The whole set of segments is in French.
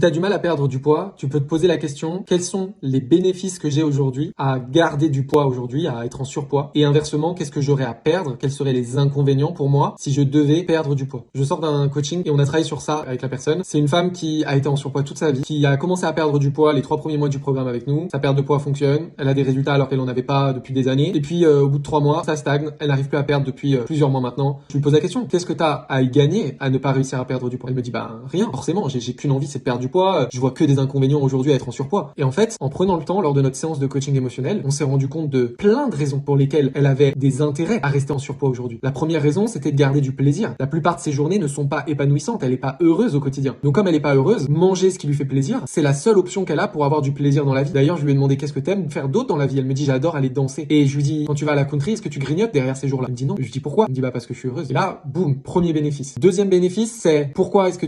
Tu as du mal à perdre du poids, tu peux te poser la question, quels sont les bénéfices que j'ai aujourd'hui à garder du poids aujourd'hui, à être en surpoids? Et inversement, qu'est-ce que j'aurais à perdre? Quels seraient les inconvénients pour moi si je devais perdre du poids? Je sors d'un coaching et on a travaillé sur ça avec la personne. C'est une femme qui a été en surpoids toute sa vie, qui a commencé à perdre du poids les 3 premiers mois du programme avec nous. Sa perte de poids fonctionne, elle a des résultats alors qu'elle n'en avait pas depuis des années. Et puis au bout de 3 mois, ça stagne, elle n'arrive plus à perdre depuis plusieurs mois maintenant. Je lui pose la question, qu'est-ce que tu as à y gagner à ne pas réussir à perdre du poids? Elle me dit, bah rien, forcément, j'ai qu'une envie, c'est de perdre du poids. Je vois que des inconvénients aujourd'hui à être en surpoids. Et en fait, en prenant le temps lors de notre séance de coaching émotionnel, on s'est rendu compte de plein de raisons pour lesquelles elle avait des intérêts à rester en surpoids aujourd'hui. La première raison, c'était de garder du plaisir. La plupart de ses journées ne sont pas épanouissantes, elle n'est pas heureuse au quotidien. Donc comme elle n'est pas heureuse, manger ce qui lui fait plaisir, c'est la seule option qu'elle a pour avoir du plaisir dans la vie. D'ailleurs, je lui ai demandé qu'est-ce que t'aimes faire d'autre dans la vie. Elle me dit j'adore aller danser. Et je lui dis quand tu vas à la country, est-ce que tu grignotes derrière ces jours-là? Elle me dit non. Je lui dis pourquoi? Elle me dit bah parce que je suis heureuse. Et là, boum, premier bénéfice. Deuxième bénéfice, c'est pourquoi est-ce que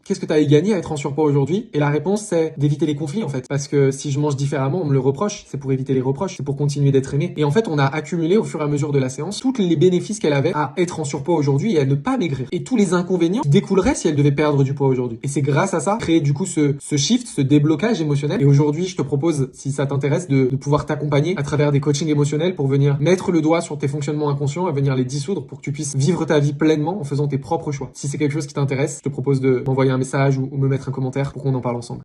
qu'est-ce que tu as à y gagner à être en surpoids aujourd'hui? Et la réponse, c'est d'éviter les conflits, en fait. Parce que si je mange différemment, on me le reproche. C'est pour éviter les reproches. C'est pour continuer d'être aimé. Et en fait, on a accumulé au fur et à mesure de la séance tous les bénéfices qu'elle avait à être en surpoids aujourd'hui et à ne pas maigrir. Et tous les inconvénients qui découleraient si elle devait perdre du poids aujourd'hui. Et c'est grâce à ça, créer du coup ce shift, ce déblocage émotionnel. Et aujourd'hui, je te propose, si ça t'intéresse, de pouvoir t'accompagner à travers des coachings émotionnels pour venir mettre le doigt sur tes fonctionnements inconscients et venir les dissoudre pour que tu puisses vivre ta vie pleinement en faisant tes propres choix. Si c'est quelque chose qui t'intéresse, je te propose de m'envoyer un message ou me mettre un commentaire pour qu'on en parle ensemble.